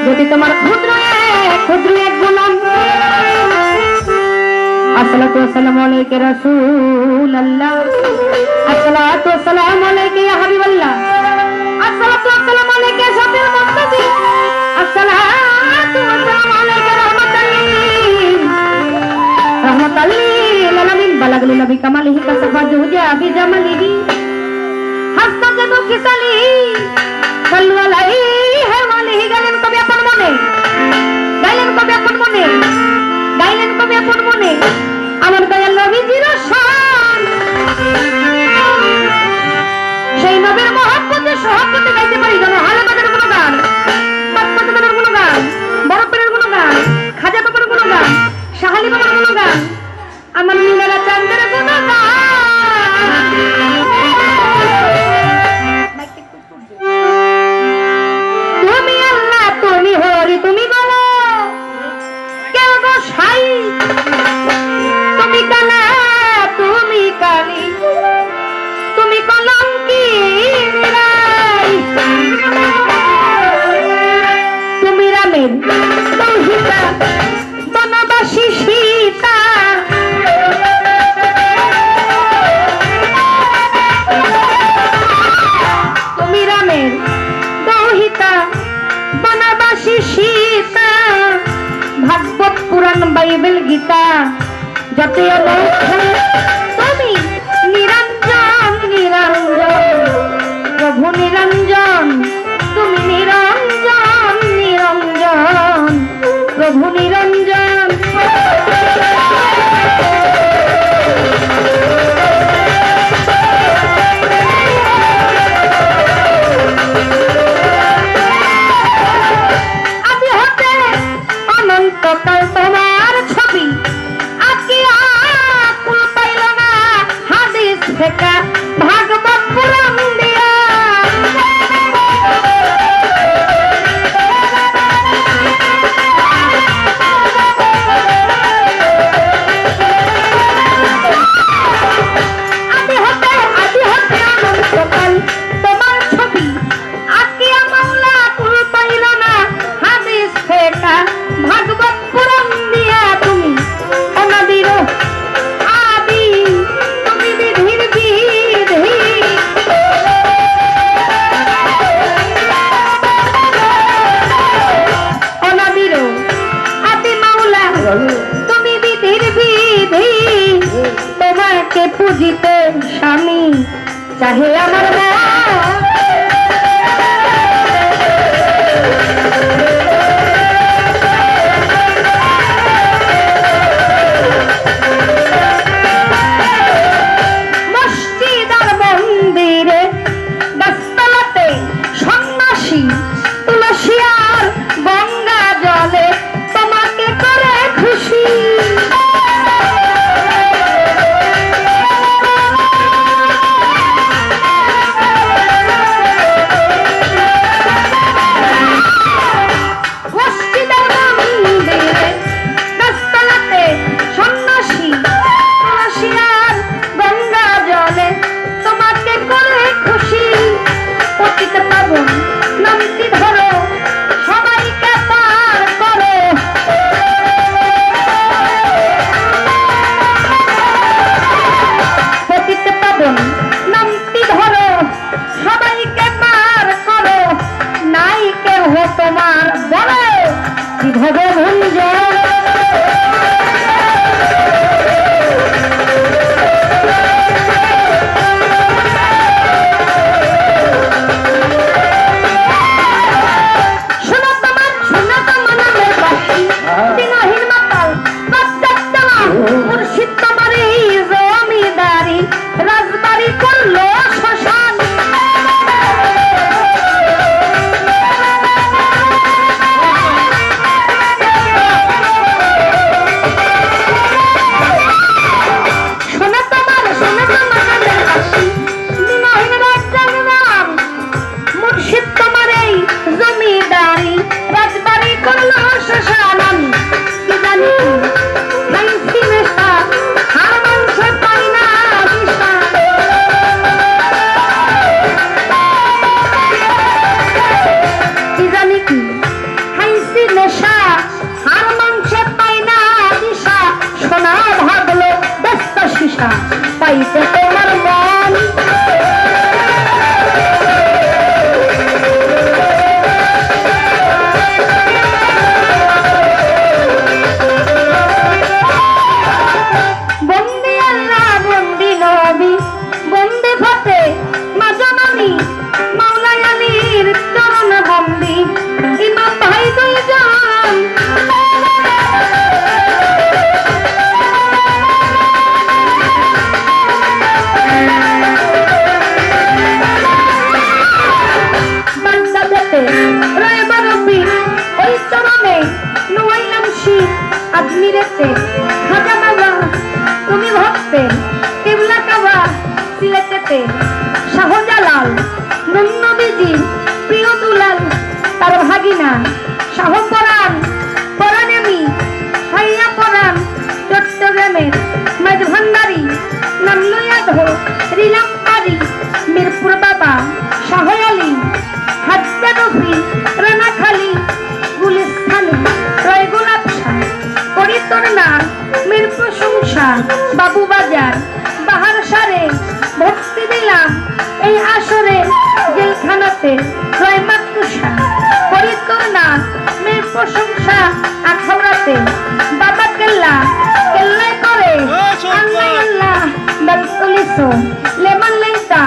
যদি তোমার ক্ষুদ্র এক গোলাম আসসালাতু ওয়াসসালামু আলাইকা রাসূলুল্লাহ আসসালাতু ওয়াসসালামু আলাইকা ইয়া হাবিবাল্লাহ আসসালাতু ওয়াসসালামু আলাইকা ইয়া শাফিউল মুত্তাকিন আসসালাতু ওয়াসসালামু আলাইকা রাহমাতাল লিল আলামিন বালাগুল নবী কামালিহি কাসাফা জুজা বিজামালিহি হাসনাতু কিসালিহি সাল্লু আলাইহি ওয়ালিহি গালেন কবি আপন মনে আমার দয়াল নবীজির শান সেই নবীর মহব্বতে সহব্বতে গাইতে পারি যেন হালামাদের গুণগান পাঁচপাতের গুণগান বড়পীরের গুণগান খাজা বাবার গুণগান শাহালি বাবার গুণগান আমার নীলা চাঁদের গুণগান তুমি আল্লাহ তুমি হরি তুমি বলো কেন গো সাই তুমি কালা তুমি কালী তুমি কলঙ্কি তুমি রামের দৌহিতা বনবাসী সীতা তুমি রামের দৌহিতা বনবাসী সীতা ভাগবত পুরাণ বাইবেল গীতা যত তুমি নিরঞ্জন নিরঞ্জন প্রভু নিরঞ্জন তুমি নিরঞ্জন নিরঞ্জন প্রভু নিরঞ্জন আদি হতে অনন্তকাল তোমার ছবি আকি আকুল পাইল না বুঝিতে স্বামী চাহে আমার মন। তোমার বলো কিভাবে ভুলব পাইতে তোমার মন। বন্দি আল্লাহ বন্দি নবী বন্দি ফতে মাজননী মাওলাই আলীর চরণ বন্দি ইমাম ভাই দুইজন আজমিরেতে খাজা বাবা তুমি ভক্তে কেবলা কাবা সিলেটেতে শাহজালাল নন্নবীজি প্রিয় দুলাল তার ভাগিনা শাহপরাণ পরাণেমি হাইয়া পরাণ চট্টগ্রামের মাঝ ভান্ডারি নাম লইয়া ধো রিলাম্পারি মিরপুর বাবা শাহ আলী হাজ্জা রফি রানাখালী গুলিস্তানি রয়গোলাপ শাহ করিতরনা মীর প্রশংসা বাবু বাজার বাহার সারে ভক্তি দিলাম এই আসরে জেলখানাতে রয়মাতুষা করিতরনা মীর প্রশংসা আখাউড়াতে বাবা কেল্লা কেল্লায় করে আল্লাহ আল্লাহ বেলতলিসো লেমন লেন্টা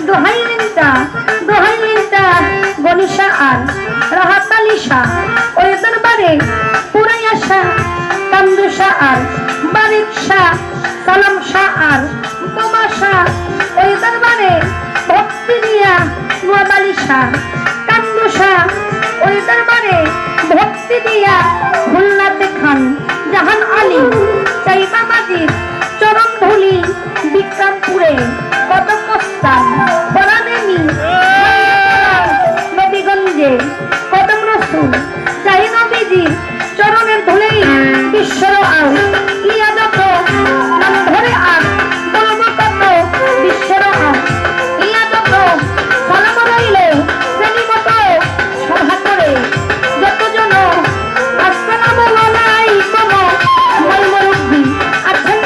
দোহাই লেন্টা গনিশা আর রাহাতালিশা ওই দরবারে পুরাই আসা কান্দু শাহ আর বারিক শাহ সালাম শাহ আর বোমা শাহ ওই দরবারে ভক্তি দিয়া নোয়াবালি শাহ কান্দু শাহ ওই দরবারে ভক্তি দিয়া খুলনাতে খান জাহান আলী চাইবা মাজিদ চরণ ধুলি বিক্রমপুরে কদমস্থান বরানেমি নবীগঞ্জে কদম রসুল চাই নবীজি চরণের ধুলেই বিশ্বর আল ইয়া যত নাম ধরে আর বলব তত বিশ্বর আল ইয়া যত সালাম রইল শ্রেণী মতো সভা করে যতজন আসসালাম নাই কোনো মই মুরব্বী আছেন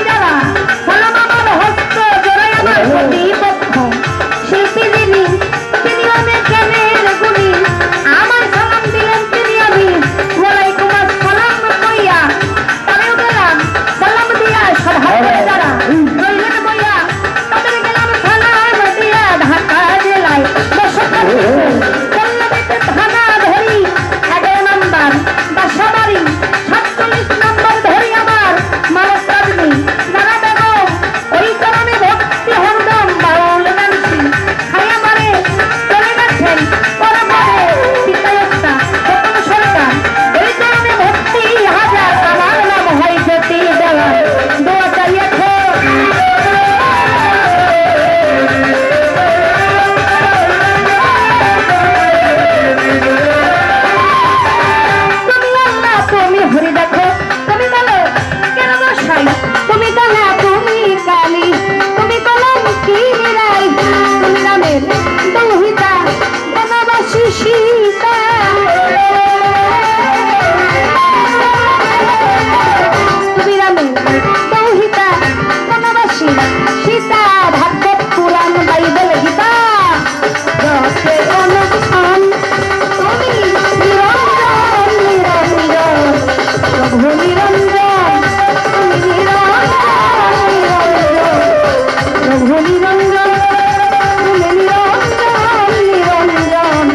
প্রভু নিরঞ্জন প্রভু নিরঞ্জন নিরঞ্জন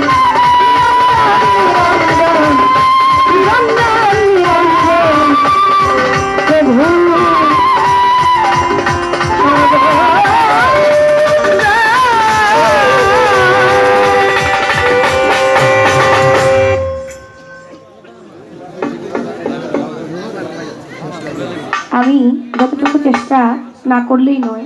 প্রভু আমি যতটুকু চেষ্টা না করলেই নয়।